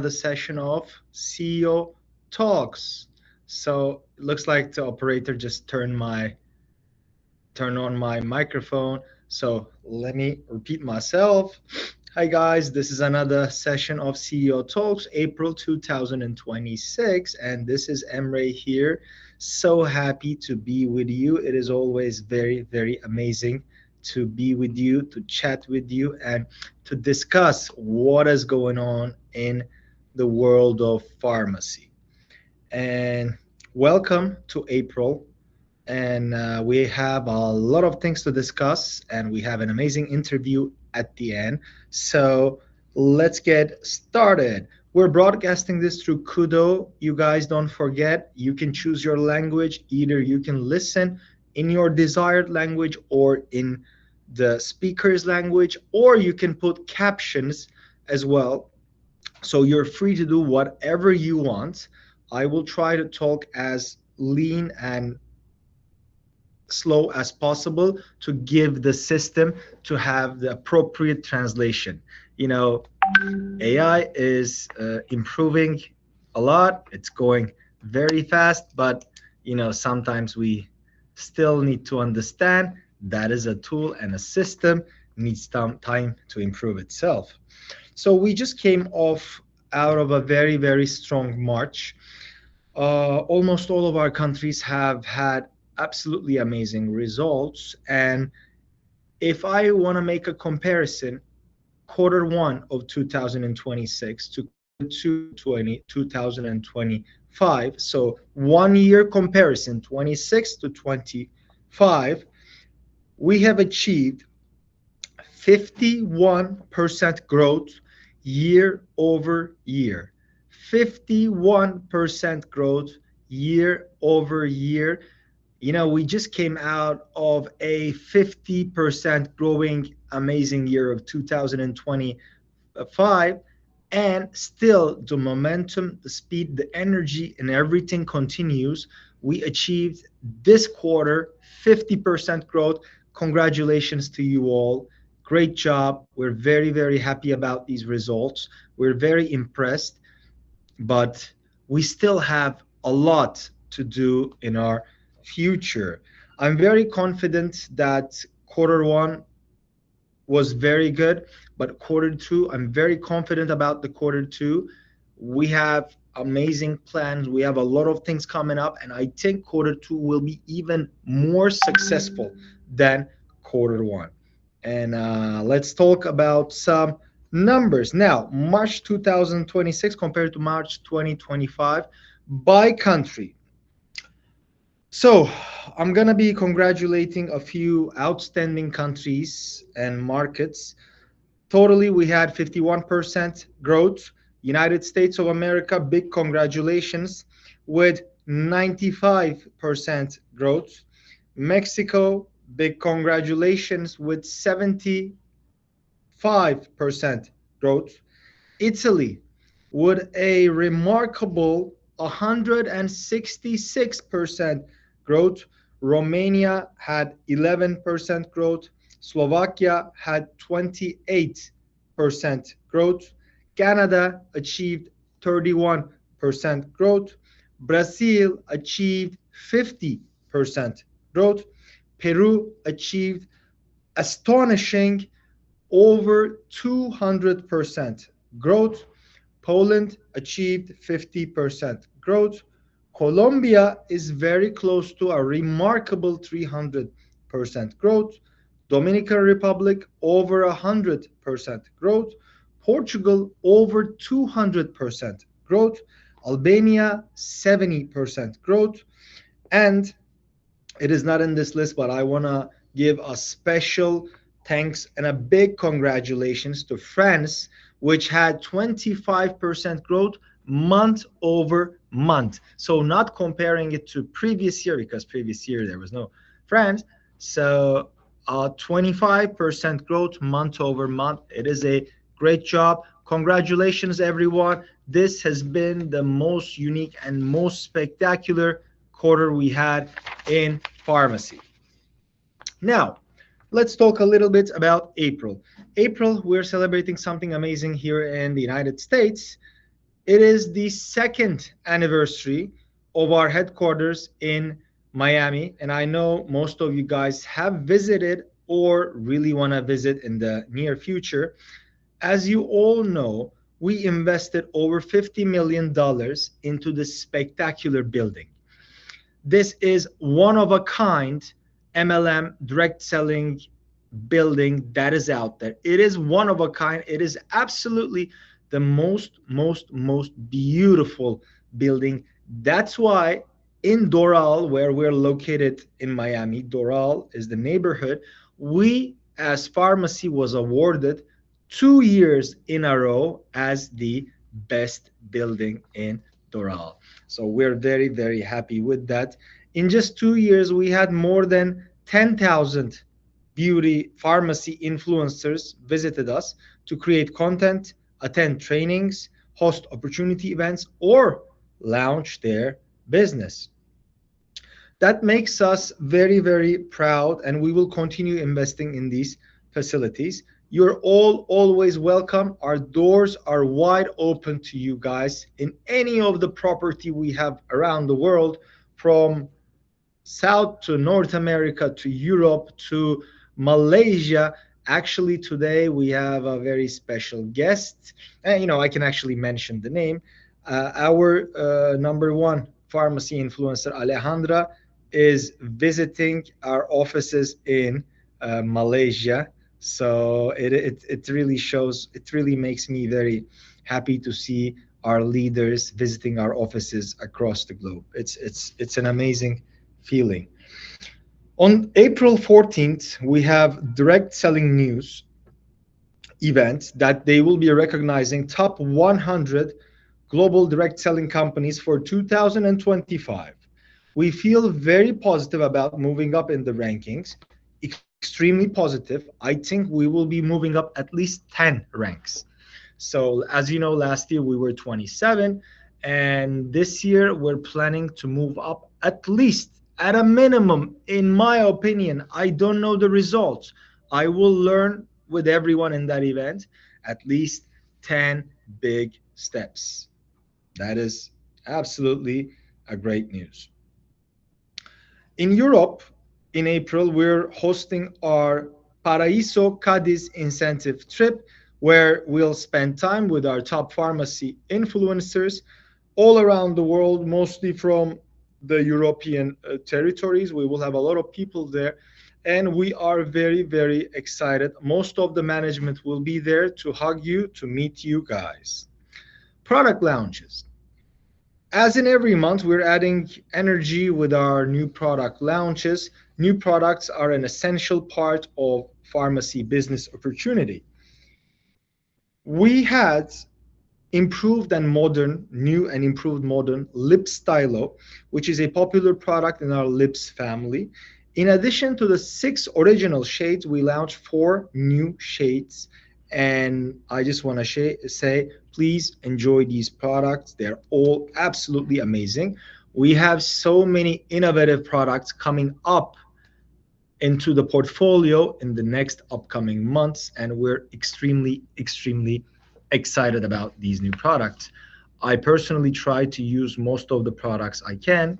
another session of CEO Talks. So it looks like the operator just turn on my microphone. So let me repeat myself. Hi guys, this is another session of CEO Talks, April 2026, and this is Emre here. So happy to be with you. It is always very, very amazing to be with you, to chat with you, and to discuss what is going on in the world of pharmacy. And welcome to April. And we have a lot of things to discuss, and we have an amazing interview at the end. So let's get started. We're broadcasting this through Kudo. You guys don't forget, you can choose your language. Either you can listen in your desired language or in the speaker's language, or you can put captions as well. So you're free to do whatever you want. I will try to talk as lean and slow as possible to give the system to have the appropriate translation. You know, AI is improving a lot. It's going very fast, but sometimes we still need to understand that is a tool and a system needs some time to improve itself. So we just came out of a very, very strong March. Almost all of our countries have had absolutely amazing results. And if I want to make a comparison, quarter one of 2026 to quarter 2025, so 1 year comparison, 26 to 25, we have achieved 51% growth year over year. 51% growth year over year. We just came out of a 50% growing amazing year of 2025, and still the momentum, the speed, the energy, and everything continues. We achieved this quarter 50% growth. Congratulations to you all. Great job. We're very, very happy about these results. We're very impressed, but we still have a lot to do in our future. I'm very confident that quarter one was very good, but quarter two, I'm very confident about the quarter two. We have amazing plans. We have a lot of things coming up, and I think quarter two will be even more successful than quarter one. And let's talk about some numbers. Now, March 2026 compared to March 2025 by country. So I'm going to be congratulating a few outstanding countries and markets. Totally, we had 51% growth. United States of America, big congratulations with 95% growth. Mexico, big congratulations with 75% growth. Italy with a remarkable 166% growth. Romania had 11% growth. Slovakia had 28% growth. Canada achieved 31% growth. Brazil achieved 50% growth. Peru achieved astonishing over 200% growth. Poland achieved 50% growth. Colombia is very close to a remarkable 300% growth. Dominican Republic over 100% growth. Portugal over 200% growth. Albania 70% growth. And it is not in this list, but I want to give a special thanks and a big congratulations to France, which had 25% growth month over month. So not comparing it to previous year, because previous year there was no France. So 25% growth month over month. It is a great job. Congratulations, everyone. This has been the most unique and most spectacular quarter we had in pharmacy. Now, let's talk a little bit about April. April, we're celebrating something amazing here in the United States. It is the second anniversary of our headquarters in Miami, and I know most of you guys have visited or really want to visit in the near future. As you all know, we invested over $50 million into this spectacular building. This is one of a kind MLM direct selling building that is out there. It is one of a kind. It is absolutely the most beautiful building. That's why in Doral, where we're located in Miami, Doral is the neighborhood. We, as FARMASI, was awarded 2 years in a row as the best building in Doral. So we're very happy with that. In just 2 years, we had more than 10,000 beauty pharmacy influencers visited us to create content, attend trainings, host opportunity events, or launch their business. That makes us very proud, and we will continue investing in these facilities. You're all always welcome. Our doors are wide open to you guys in any of the property we have around the world, from South to North America to Europe to Malaysia. Actually, today we have a very special guest, and I can actually mention the name. Our number one pharmacy influencer, Alejandra, is visiting our offices in Malaysia. So it really shows, it really makes me very happy to see our leaders visiting our offices across the globe. It's an amazing feeling. On April 14th, we have direct selling news event that they will be recognizing top 100 global direct selling companies for 2025. We feel very positive about moving up in the rankings, extremely positive. I think we will be moving up at least 10 ranks. So as you know, last year we were 27, and this year we're planning to move up at least, at a minimum, in my opinion. I don't know the results. I will learn with everyone in that event, at least 10 big steps. That is absolutely a great news. In Europe, in April, we're hosting our Paraíso Cadiz incentive trip, where we'll spend time with our top pharmacy influencers all around the world, mostly from the European territories. We will have a lot of people there, and we are very excited. Most of the management will be there to hug you, to meet you guys. Product launches. As in every month, we're adding energy with our new product launches. New products are an essential part of pharmacy business opportunity. We had new and improved modern Lip Stylo, which is a popular product in our lips family. In addition to the 6 original shades, we launched 4 new shades, and I just want to say, please enjoy these products. They're all absolutely amazing. We have so many innovative products coming up into the portfolio in the next upcoming months, and we're extremely excited about these new products. I personally try to use most of the products I can,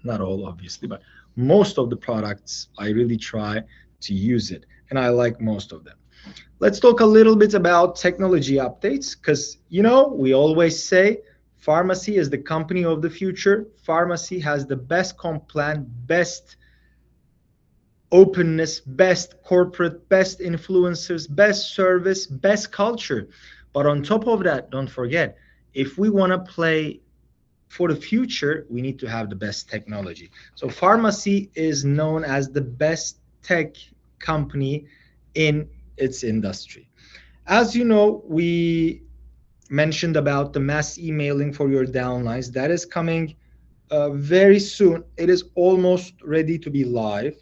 not all obviously, but most of the products I really try to use it, and I like most of them. Let's talk a little bit about technology updates, because we always say pharmacy is the company of the future. Pharmacy has the best comp plan, best openness, best corporate, best influencers, best service, best culture. But on top of that, don't forget, if we want to play for the future, we need to have the best technology. So pharmacy is known as the best tech company in its industry. As you know, we mentioned about the mass emailing for your downlines. That is coming very soon. It is almost ready to be live.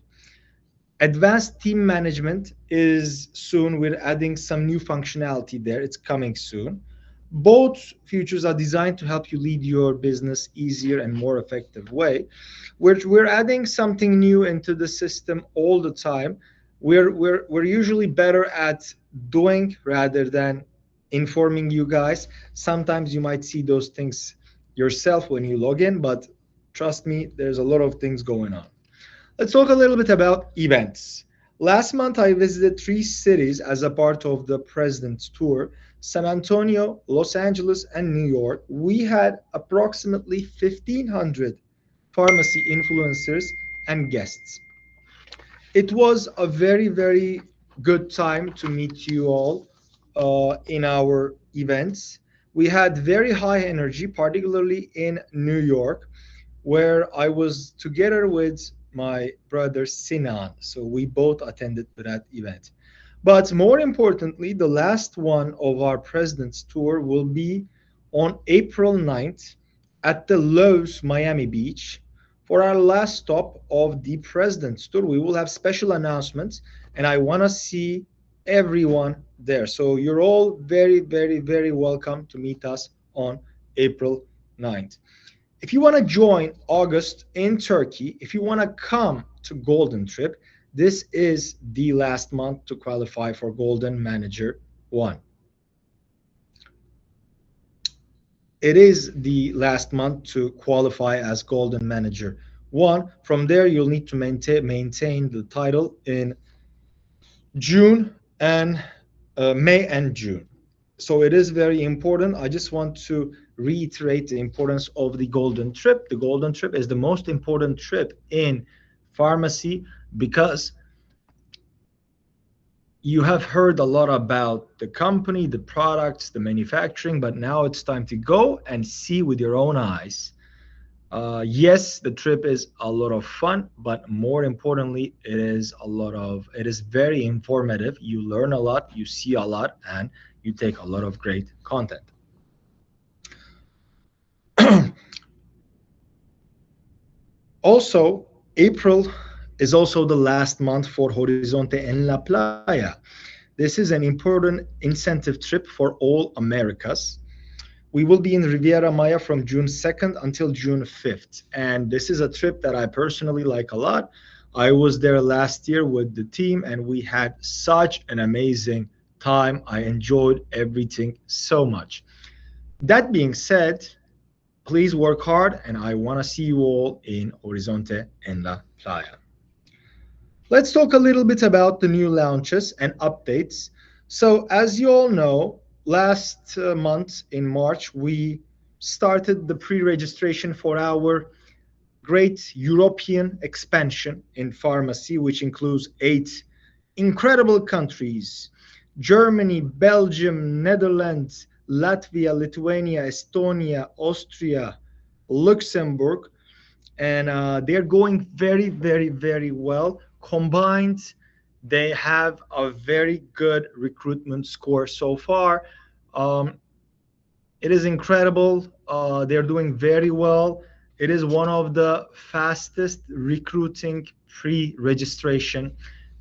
Advanced team management is soon. We're adding some new functionality there. It's coming soon. Both features are designed to help you lead your business easier and more effective way. We're adding something new into the system all the time. We're usually better at doing rather than informing you guys. Sometimes you might see those things yourself when you log in, but trust me, there's a lot of things going on. Let's talk a little bit about events. Last month, I visited 3 cities as a part of the President's Tour: San Antonio, Los Angeles, and New York. We had approximately 1,500 pharmacy influencers and guests. It was a very, very good time to meet you all in our events. We had very high energy, particularly in New York, where I was together with my brother Sinan. So we both attended to that event. But more importantly, the last one of our President's Tour will be on April 9th at the Lowe's Miami Beach. For our last stop of the President's Tour, we will have special announcements, and I want to see everyone there. So you're all very, very, very welcome to meet us on April 9th. If you want to join August in Turkey, if you want to come to Golden Trip, this is the last month to qualify for Golden Manager 1. It is the last month to qualify as Golden Manager 1. From there, you'll need to maintain the title in June and May and June. So it is very important. I just want to reiterate the importance of the Golden Trip. The Golden Trip is the most important trip in pharmacy because you have heard a lot about the company, the products, the manufacturing, but now it's time to go and see with your own eyes. Yes, the trip is a lot of fun, but more importantly, it is very informative. You learn a lot, you see a lot, and you take a lot of great content. Also, April is also the last month for Horizonte en la Playa. This is an important incentive trip for all Americas. We will be in Riviera Maya from June 2nd until June 5th. And this is a trip that I personally like a lot. I was there last year with the team and we had such an amazing time. I enjoyed everything so much. That being said, please work hard and I want to see you all in Horizonte en la Playa. Let's talk a little bit about the new launches and updates. So as you all know, last month in March, we started the pre-registration for our great European expansion in pharmacy, which includes 8 incredible countries: Germany, Belgium, Netherlands, Latvia, Lithuania, Estonia, Austria, Luxembourg, and they're going very, very, very well. Combined, they have a very good recruitment score so far. It is incredible. They're doing very well. It is one of the fastest recruiting pre-registration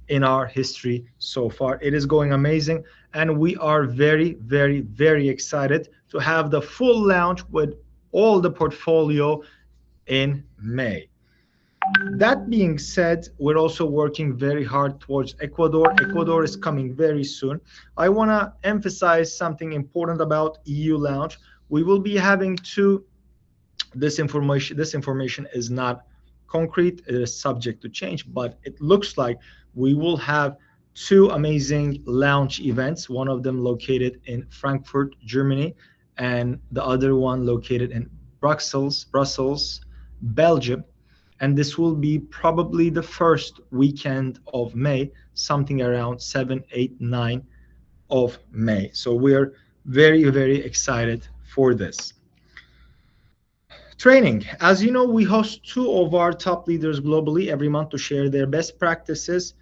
in our history so far. It is going amazing, and we are very, very, very excited to have the full launch with all the portfolio in May. That being said, we're also working very hard towards Ecuador. Ecuador is coming very soon. I want to emphasize something important about EU launch. We will be having this information is not concrete, it is subject to change, but it looks like we will have 2 amazing launch events, one of them located in Frankfurt, Germany, and the other one located in Brussels, Belgium. And this will be probably the first weekend of May, something around 7, 8, 9 of May. So we're very, very excited for this. Training. As you know, we host 2 of our top leaders globally every month to share their best practices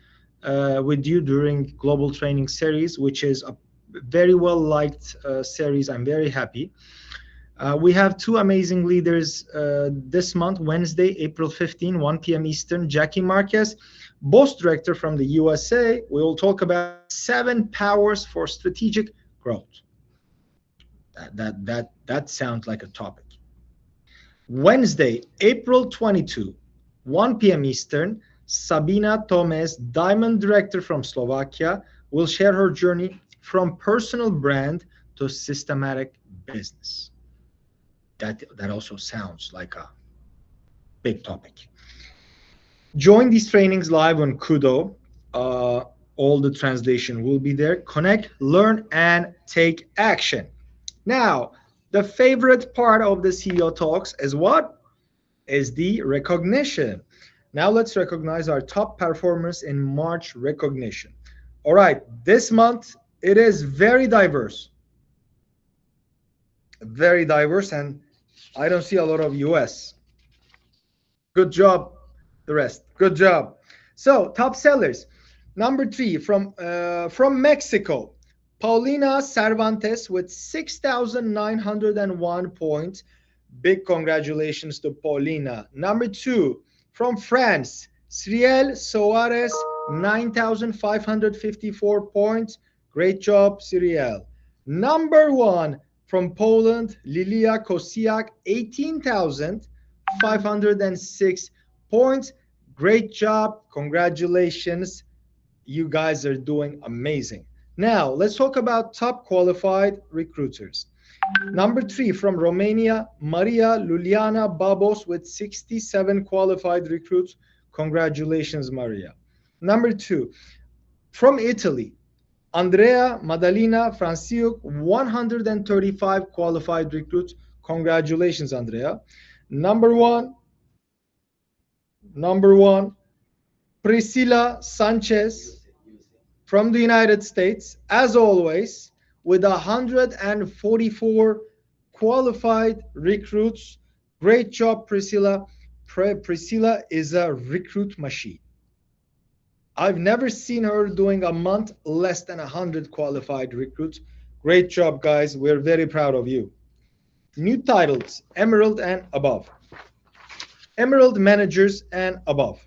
with you during Global Training Series, which is a very well-liked series. I'm very happy. We have 2 amazing leaders this month, Wednesday, April 15, 1 p.m. Eastern. Jackie Marquez, boss director from the USA. We will talk about 7 powers for strategic growth. That sounds like a topic. Wednesday, April 22, 1 p.m. Eastern. Sabina Tomes, diamond director from Slovakia, will share her journey from personal brand to systematic business. That also sounds like a big topic. Join these trainings live on Kudo. All the translation will be there. Connect, learn, and take action. Now, the favorite part of the CEO Talks is what? Is the recognition. Now let's recognize our top performers in March recognition. All right, this month it is very diverse. Very diverse, and I don't see a lot of US. Good job, the rest. Good job. So, top sellers. Number 3 from Mexico, Paulina Cervantes with 6,901 points. Big congratulations to Paulina. Number 2 from France, Cyril Soares, 9,554 points. Great job, Cyril. Number 1 from Poland, Lilia Kosiak, 18,506 points. Great job. Congratulations. You guys are doing amazing. Now, let's talk about top qualified recruiters. Number 3 from Romania, Maria Luliana Babos with 67 qualified recruits. Congratulations, Maria. Number 2 from Italy, Andrea Maddalena Franciuc, 135 qualified recruits. Congratulations, Andrea. Number one, Priscilla Sanchez from the United States, as always, with 144 qualified recruits. Great job, Priscilla. Priscilla is a recruit machine. I've never seen her doing a month less than 100 qualified recruits. Great job, guys. We're very proud of you. New titles, Emerald and above. Emerald managers and above.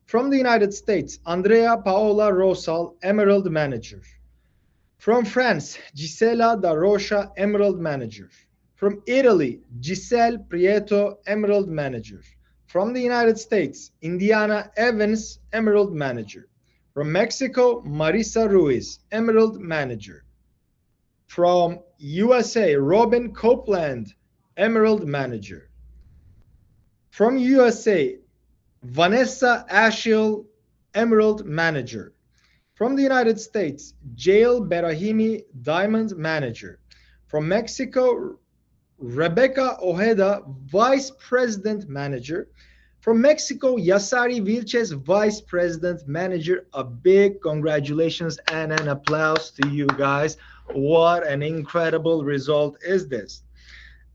From the United States, Andrea Paola Rosal, Emerald manager. From France, Gisela Da Rocha, Emerald manager. From Italy, Giselle Prieto, Emerald manager. From the United States, Indiana Evans, Emerald manager. From Mexico, Marisa Ruiz, Emerald manager. From USA, Robin Copeland, Emerald manager. From USA, Vanessa Ashiel, Emerald manager. From the United States, Jael Berahimi, Diamond manager. From Mexico, Rebecca Ojeda, Vice President manager. From Mexico, Yasari Vilches, Vice President manager. A big congratulations and an applause to you guys. What an incredible result is this.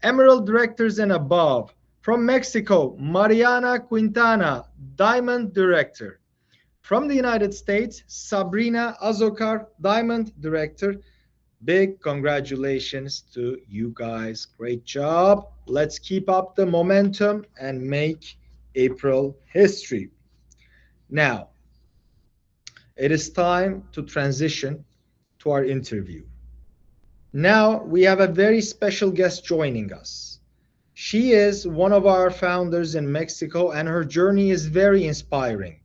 Emerald directors and above. From Mexico, Mariana Quintana, Diamond Director. From the United States, Sabrina Azokar, Diamond Director. Big congratulations to you guys. Great job. Let's keep up the momentum and make April history. Now, it is time to transition to our interview. Now, we have a very special guest joining us. She is one of our founders in Mexico, and her journey is very inspiring.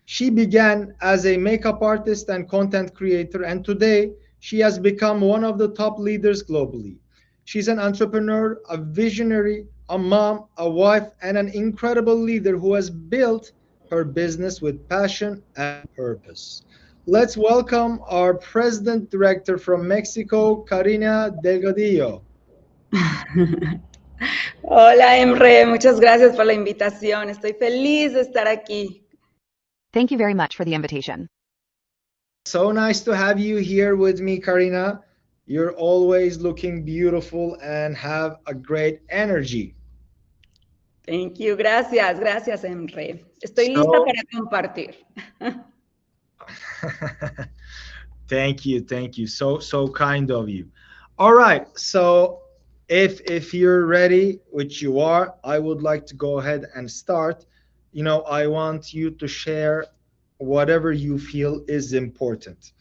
She began as a makeup artist and content creator, and today she has become one of the top leaders globally. She's an entrepreneur, a visionary, a mom, a wife, and an incredible leader who has built her business with passion and purpose. Let's welcome our President Director from Mexico, Karina Delgadillo. Hola, Emre. Muchas gracias por la invitación. Estoy feliz de estar aquí. Thank you very much for the invitation. So nice to have you here with me, Karina. You're always looking beautiful and have a great energy. Thank you. Gracias. Gracias, Emre. Estoy lista para compartir. Thank you. Thank you. So kind of you. All right. So if you're ready, which you are, I would like to go ahead and start. You know, I want you to share whatever you feel is important.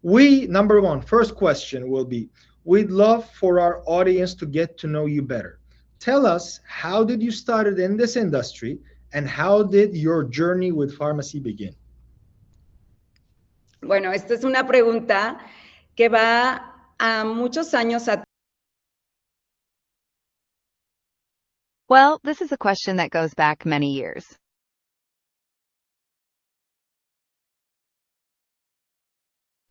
Number one, first question will be, we'd love for our audience to get to know you better. Tell us, how did you start in this industry, and how did your journey with FARMASI begin? Bueno, esta es una pregunta que va a muchos años atrás. Well, this is a question that goes back many years.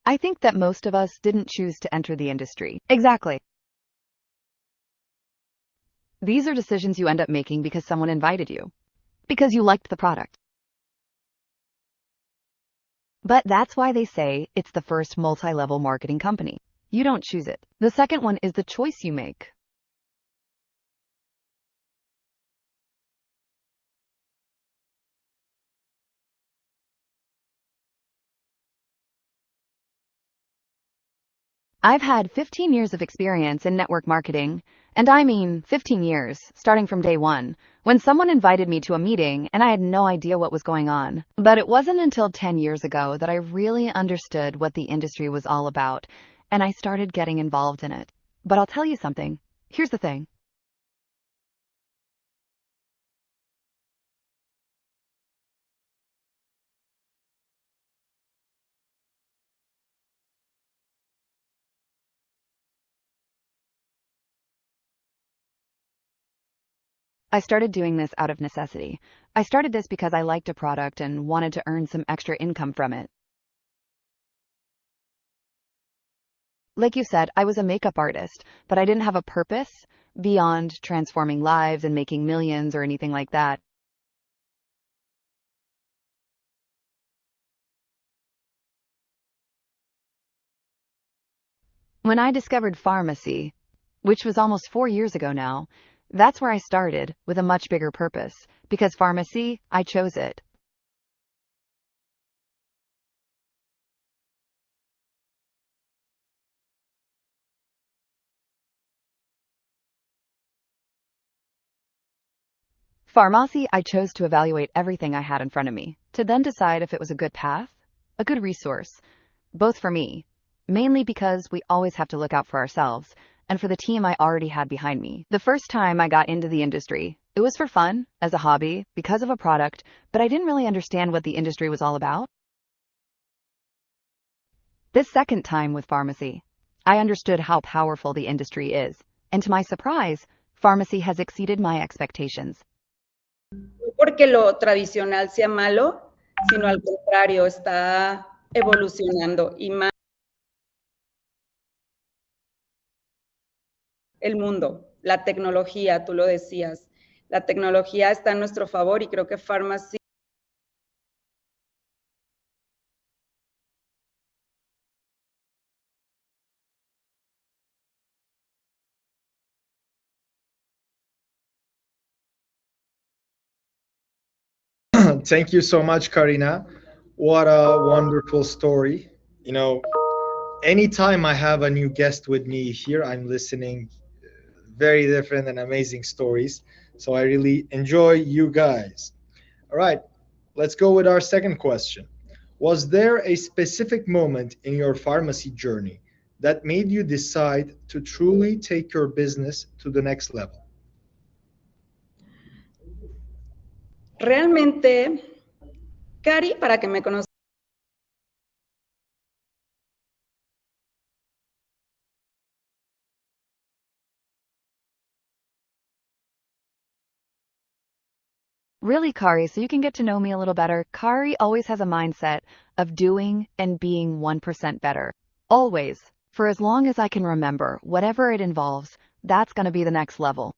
I think that most of us didn't choose to enter the industry. Exactly. These are decisions you end up making because someone invited you, because you liked the product. But that's why they say it's the first multi-level marketing company. You don't choose it. The second one is the choice you make. I've had 15 years of experience in network marketing, and I mean 15 years, starting from day one, when someone invited me to a meeting and I had no idea what was going on. But it wasn't until 10 years ago that I really understood what the industry was all about, and I started getting involved in it. But I'll tell you something. Here's the thing. I started doing this out of necessity. I started this because I liked a product and wanted to earn some extra income from it. Like you said, I was a makeup artist, but I didn't have a purpose beyond transforming lives and making millions or anything like that. When I discovered pharmacy, which was almost 4 years ago now, that's where I started with a much bigger purpose. Because pharmacy, I chose it. FARMASI, I chose to evaluate everything I had in front of me, to then decide if it was a good path, a good resource, both for me, mainly because we always have to look out for ourselves, and for the team I already had behind me. The first time I got into the industry, it was for fun, as a hobby, because of a product, but I didn't really understand what the industry was all about. This second time with pharmacy, I understood how powerful the industry is, and to my surprise, pharmacy has exceeded my expectations. No porque lo tradicional sea malo, sino al contrario, está evolucionando y más el mundo, la tecnología, tú lo decías, la tecnología está a nuestro favor y creo que Pharmacy Thank you so much, Karina. What a wonderful story. You know, anytime I have a new guest with me here, I'm listening very different and amazing stories. So I really enjoy you guys. All right, let's go with our second question. Was there a specific moment in your pharmacy journey that made you decide to truly take your business to the next level? realmente, Cari, para que me conozca. Really, Kari, so you can get to know me a little better, Kari always has a mindset of doing and being 1% better. Always. For as long as I can remember, whatever it involves, that's going to be the next level.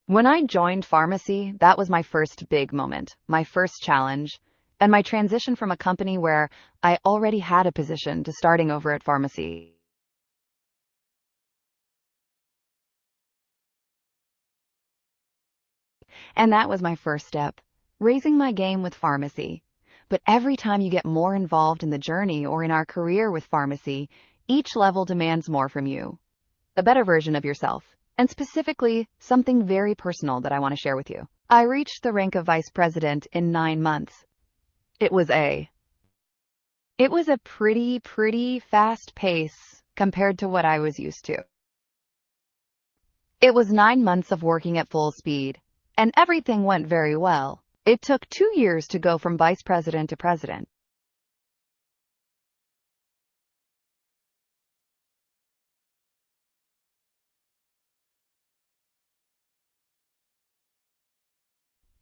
When I joined pharmacy, that was my first big moment, my first challenge, and my transition from a company where I already had a position to starting over at pharmacy. And that was my first step, raising my game with pharmacy. But every time you get more involved in the journey or in our career with pharmacy, each level demands more from you, a better version of yourself, and specifically something very personal that I want to share with you. I reached the rank of vice president in 9 months. It was a pretty fast pace compared to what I was used to. It was 9 months of working at full speed, and everything went very well. It took 2 years to go from vice president to president.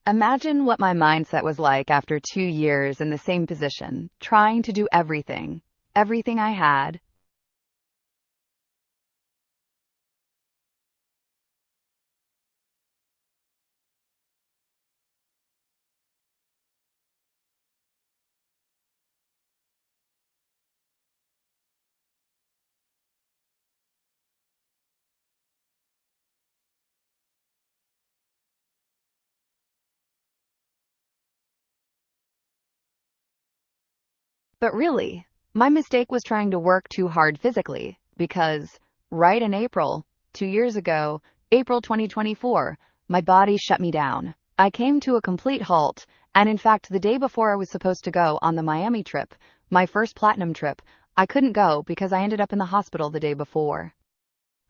Imagine what my mindset was like after 2 years in the same position, trying to do everything I had. But really, my mistake was trying to work too hard physically because right in April, 2 years ago, April 2024, my body shut me down. I came to a complete halt, and in fact, the day before I was supposed to go on the Miami trip, my first platinum trip, I couldn't go because I ended up in the hospital the day before.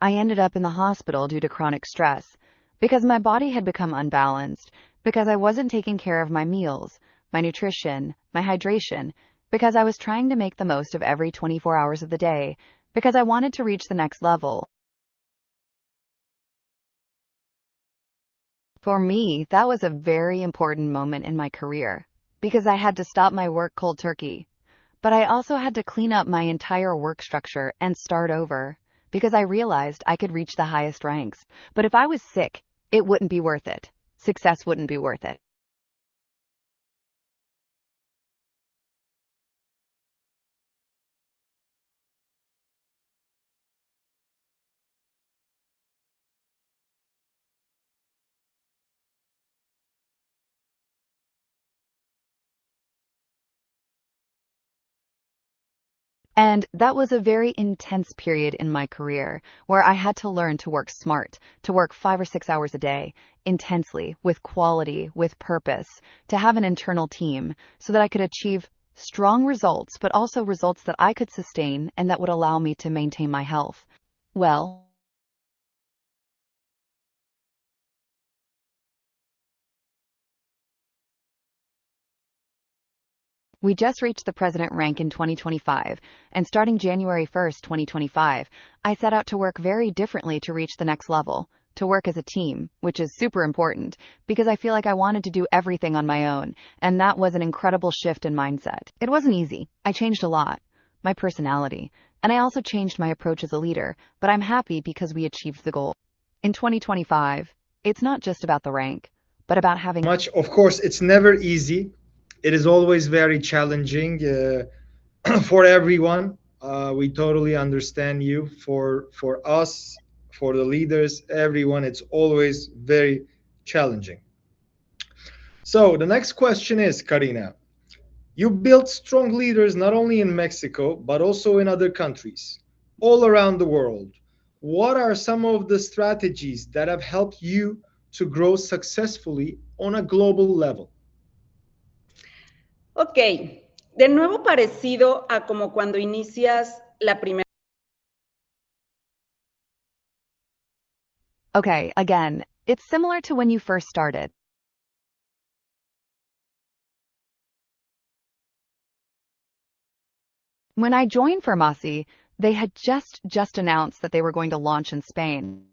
I ended up in the hospital due to chronic stress, because my body had become unbalanced, because I wasn't taking care of my meals, my nutrition, my hydration, because I was trying to make the most of every 24 hours of the day, because I wanted to reach the next level. For me, that was a very important moment in my career, because I had to stop my work cold turkey. But I also had to clean up my entire work structure and start over, because I realized I could reach the highest ranks. But if I was sick, it wouldn't be worth it. Success wouldn't be worth it. And that was a very intense period in my career where I had to learn to work smart, to work 5 or 6 hours a day, intensely, with quality, with purpose, to have an internal team so that I could achieve strong results, but also results that I could sustain and that would allow me to maintain my health. Well, we just reached the president rank in 2025, and starting January 1st, 2025, I set out to work very differently to reach the next level, to work as a team, which is super important, because I feel like I wanted to do everything on my own, and that was an incredible shift in mindset. It wasn't easy. I changed a lot, my personality, and I also changed my approach as a leader, but I'm happy because we achieved the goal. In 2025, it's not just about the rank, but about having Much, of course, it's never easy. It is always very challenging for everyone. We totally understand you. For us, for the leaders, everyone, it's always very challenging. So the next question is, Karina, you built strong leaders not only in Mexico, but also in other countries, all around the world. What are some of the strategies that have helped you to grow successfully on a global level? Ok, de nuevo parecido a como cuando inicias la primera. Okay, again, it's similar to when you first started. When I joined FARMASI, they had just announced that they were going to launch in Spain.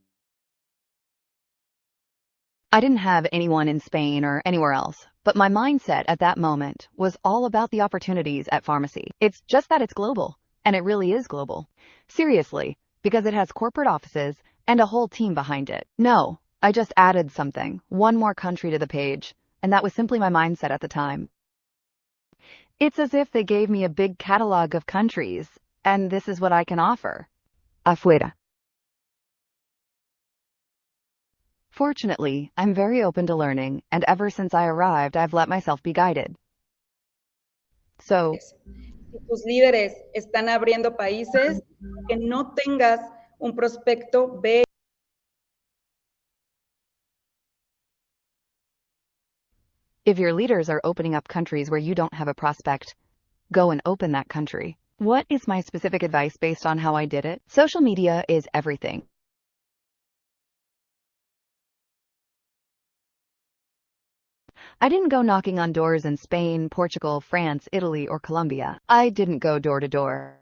I didn't have anyone in Spain or anywhere else, but my mindset at that moment was all about the opportunities at FARMASI. It's just that it's global, and it really is global. Seriously, because it has corporate offices and a whole team behind it. No, I just added something, one more country to the page, and that was simply my mindset at the time. It's as if they gave me a big catalog of countries, and this is what I can offer. Afuera. Fortunately, I'm very open to learning, and ever since I arrived, I've let myself be guided. So, Si tus líderes están abriendo países, que no tengas un prospecto, ve. if your leaders are opening up countries where you don't have a prospect, go and open that country. What is my specific advice based on how I did it? Social media is everything. I didn't go knocking on doors in Spain, Portugal, France, Italy, or Colombia. I didn't go door to door.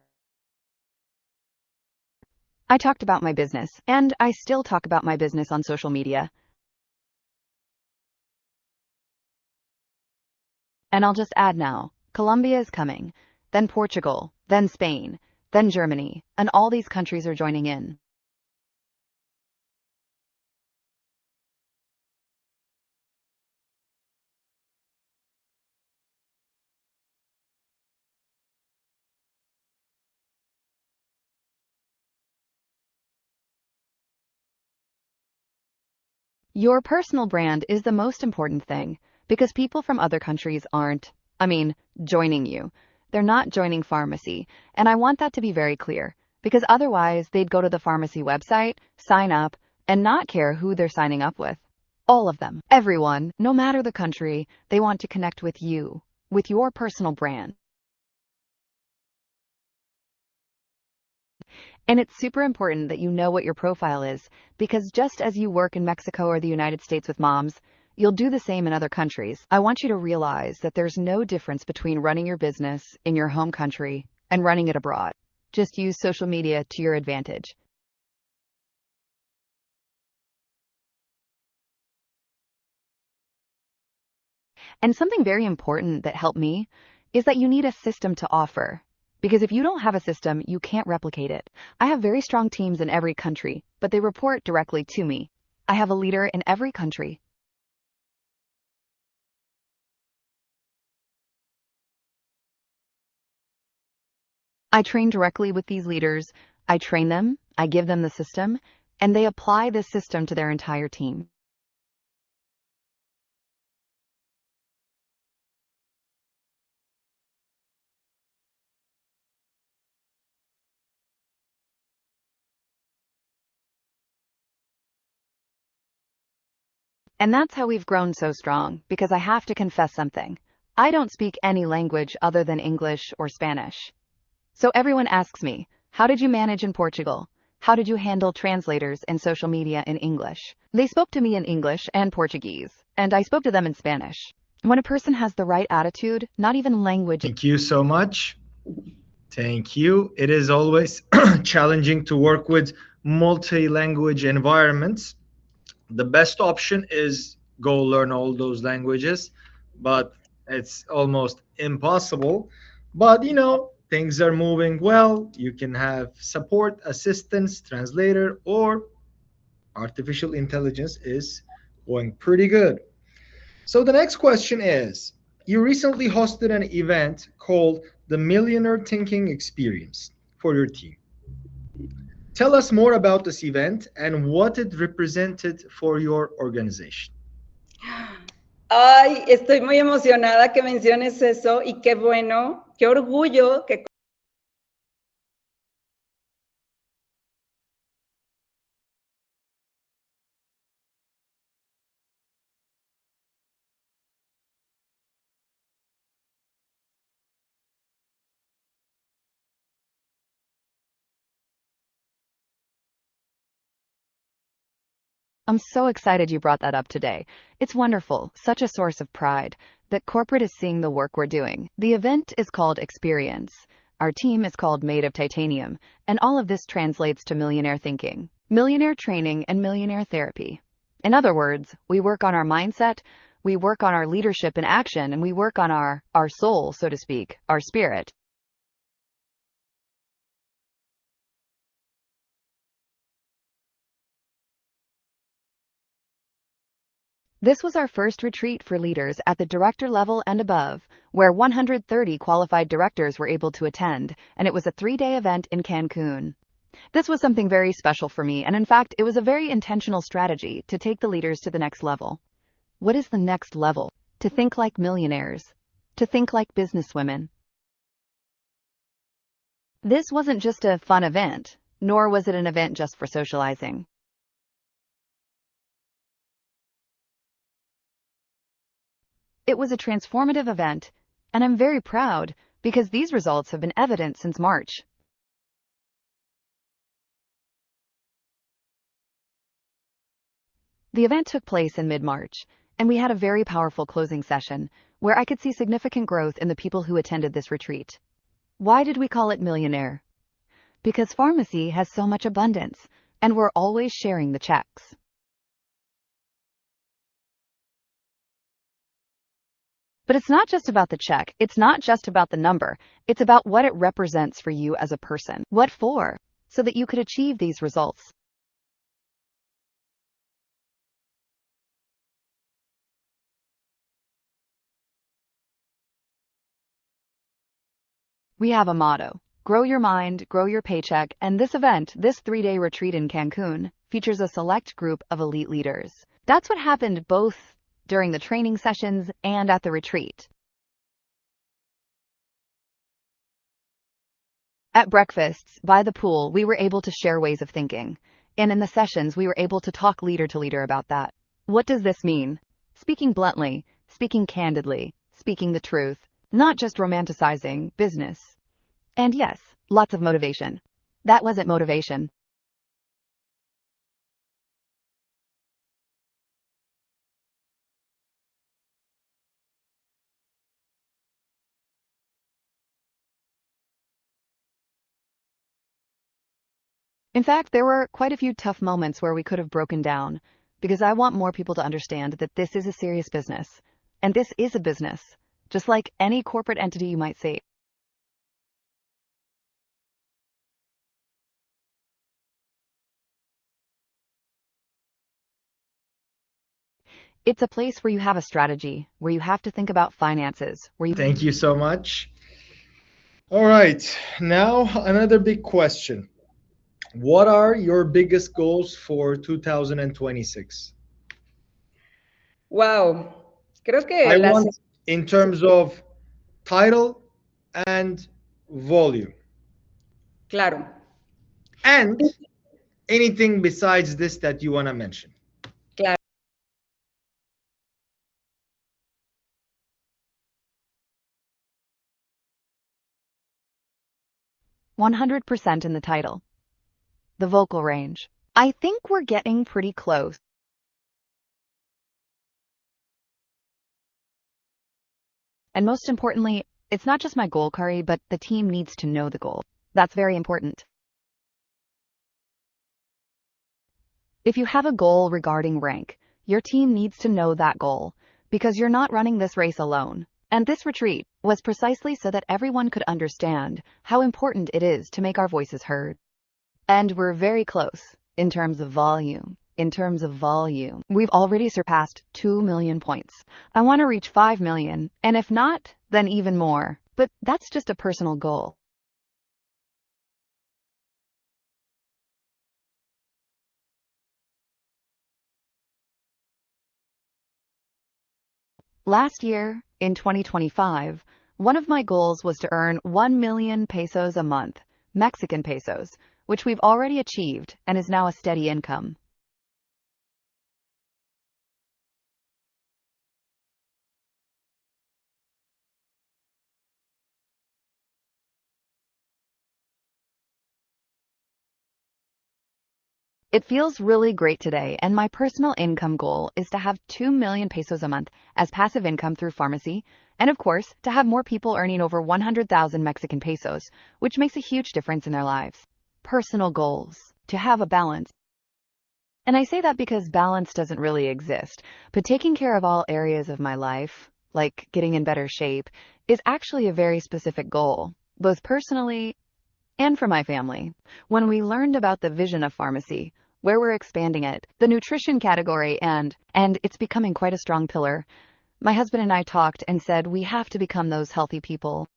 I talked about my business, and I still talk about my business on social media. And I'll just add now, Colombia is coming, then Portugal, then Spain, then Germany, and all these countries are joining in. Your personal brand is the most important thing because people from other countries aren't, joining you. They're not joining FARMASI, and I want that to be very clear because otherwise they'd go to the FARMASI website, sign up, and not care who they're signing up with. All of them, everyone, no matter the country, they want to connect with you, with your personal brand. And it's super important that you know what your profile is, because just as you work in Mexico or the United States with moms, you'll do the same in other countries. I want you to realize that there's no difference between running your business in your home country and running it abroad. Just use social media to your advantage. And something very important that helped me is that you need a system to offer. Because if you don't have a system, you can't replicate it. I have very strong teams in every country, but they report directly to me. I have a leader in every country. I train directly with these leaders. I train them, I give them the system, and they apply this system to their entire team. And that's how we've grown so strong, because I have to confess something. I don't speak any language other than English or Spanish. So everyone asks me, how did you manage in Portugal? How did you handle translators and social media in English? They spoke to me in English and Portuguese, and I spoke to them in Spanish. When a person has the right attitude, not even language. Thank you so much. Thank you. It is always challenging to work with multi-language environments. The best option is go learn all those languages, but it's almost impossible. But things are moving well. You can have support, assistance, translator, or artificial intelligence is going pretty good. So the next question is, you recently hosted an event called the Millionaire Thinking Experience for your team. Tell us more about this event and what it represented for your organization. Ay, estoy muy emocionada que menciones eso y qué bueno, qué orgullo que I'm so excited you brought that up today. It's wonderful, such a source of pride, that corporate is seeing the work we're doing. The event is called Experience. Our team is called Made of Titanium, and all of this translates to millionaire thinking, millionaire training, and millionaire therapy. In other words, we work on our mindset, we work on our leadership in action, and we work on our soul, so to speak, our spirit. This was our first retreat for leaders at the director level and above, where 130 qualified directors were able to attend, and it was a 3-day event in Cancun. This was something very special for me, and in fact, it was a very intentional strategy to take the leaders to the next level. What is the next level? To think like millionaires, to think like businesswomen. This wasn't just a fun event, nor was it an event just for socializing. It was a transformative event, and I'm very proud because these results have been evident since March. The event took place in mid-March, And we had a very powerful closing session where I could see significant growth in the people who attended this retreat. Why did we call it Millionaire? Because pharmacy has so much abundance, and we're always sharing the checks. But it's not just about the check. It's not just about the number. It's about what it represents for you as a person. What for? So that you could achieve these results. We have a motto: grow your mind, grow your paycheck, and this event, this 3-day retreat in Cancun, features a select group of elite leaders. That's what happened both during the training sessions and at the retreat. At breakfasts, by the pool, we were able to share ways of thinking. And in the sessions, we were able to talk leader to leader about that. What does this mean? Speaking bluntly, speaking candidly, speaking the truth, not just romanticizing business. And yes, lots of motivation. That wasn't motivation. In fact, there were quite a few tough moments where we could have broken down, because I want more people to understand that this is a serious business. And this is a business, just like any corporate entity you might see. It's a place where you have a strategy, where you have to think about finances, where you... Thank you so much. All right, now another big question. What are your biggest goals for 2026? Wow, creo que I want in terms of title and volume. Claro. And anything besides this that you want to mention. Claro. 100% in the title. The vocal range. I think we're getting pretty close. And most importantly, it's not just my goal, Kari, but the team needs to know the goal. That's very important. If you have a goal regarding rank, your team needs to know that goal, because you're not running this race alone. And this retreat was precisely so that everyone could understand how important it is to make our voices heard. And we're very close in terms of volume. In terms of volume, we've already surpassed 2 million points. I want to reach 5 million, and if not, then even more. But that's just a personal goal. Last year, in 2025, one of my goals was to earn 1 million pesos a month, Mexican pesos, which we've already achieved and is now a steady income. It feels really great today, and my personal income goal is to have 2 million pesos a month as passive income through pharmacy, and of course, to have more people earning over 100,000 Mexican pesos, which makes a huge difference in their lives. Personal goals, to have a balance. And I say that because balance doesn't really exist, but taking care of all areas of my life, like getting in better shape, is actually a very specific goal, both personally and for my family. When we learned about the vision of pharmacy, where we're expanding it, the nutrition category, and it's becoming quite a strong pillar, my husband and I talked and said we have to become those healthy people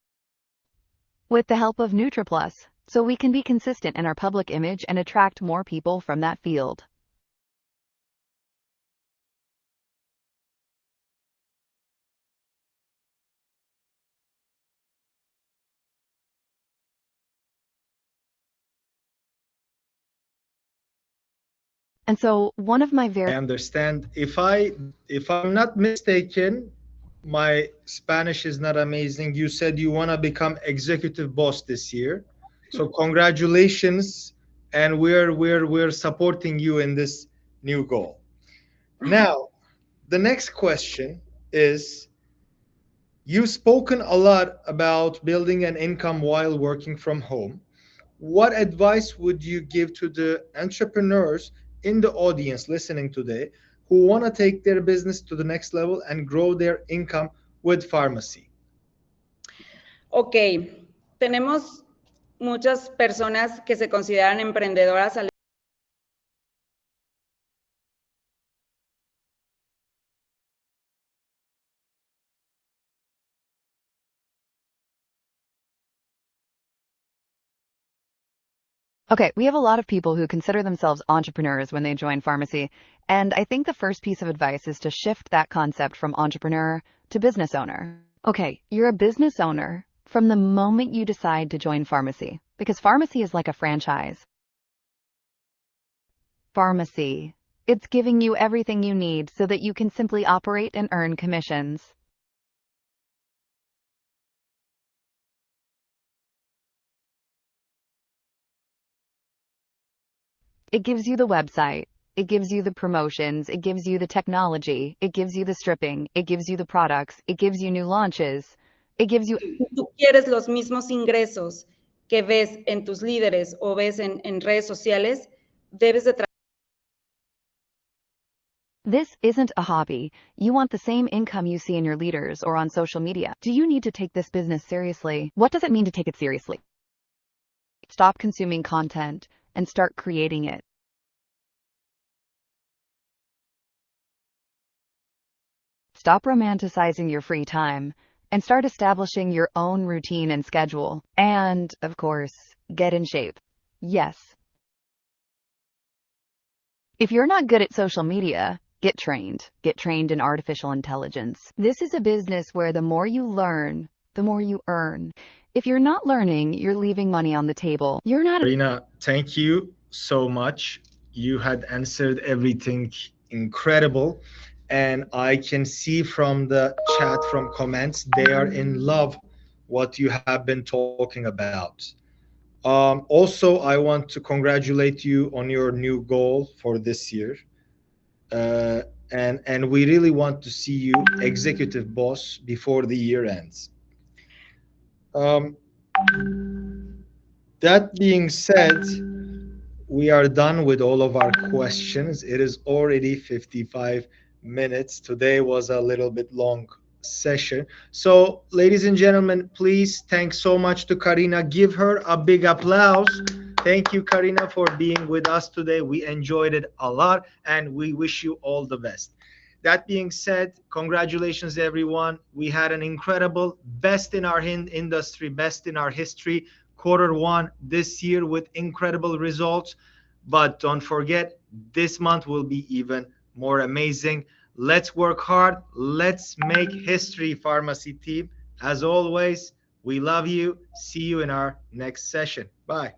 with the help of NutriPlus, so we can be consistent in our public image and attract more people from that field. And so one of my I understand. If I'm not mistaken, my Spanish is not amazing. You said you want to become executive boss this year. So congratulations, and we're supporting you in this new goal. Now, the next question is, you've spoken a lot about building an income while working from home. What advice would you give to the entrepreneurs in the audience listening today who want to take their business to the next level and grow their income with pharmacy? Ok, tenemos muchas personas que se consideran emprendedoras al Okay, we have a lot of people who consider themselves entrepreneurs when they join pharmacy, and I think the first piece of advice is to shift that concept from entrepreneur to business owner. Okay, you're a business owner from the moment you decide to join pharmacy, because pharmacy is like a franchise. Pharmacy. It's giving you everything you need so that you can simply operate and earn commissions. It gives you the website, it gives you the promotions, it gives you the technology, it gives you the stripping, it gives you the products, it gives you new launches, it gives you... Tú quieres los mismos ingresos que ves en tus líderes o ves en redes sociales, debes de This isn't a hobby. You want the same income you see in your leaders or on social media. Do you need to take this business seriously? What does it mean to take it seriously? Stop consuming content and start creating it. Stop romanticizing your free time and start establishing your own routine and schedule. And, of course, get in shape. Yes. If you're not good at social media, get trained. Get trained in artificial intelligence. This is a business where the more you learn, the more you earn. If you're not learning, you're leaving money on the table. You're not... Karina, thank you so much. You had answered everything incredible. And I can see from the chat, from comments, they are in love what you have been talking about. Also, I want to congratulate you on your new goal for this year. And we really want to see you executive boss before the year ends. That being said, we are done with all of our questions. It is already 55 minutes. Today was a little bit long session. So, ladies and gentlemen, please thanks so much to Karina. Give her a big applause. Thank you, Karina, for being with us today. We enjoyed it a lot, and we wish you all the best. That being said, congratulations, everyone. We had an incredible, best in our industry, best in our history, Q1 this year with incredible results. But don't forget, this month will be even more amazing. Let's work hard. Let's make history, pharmacy team. As always, we love you. See you in our next session. Bye.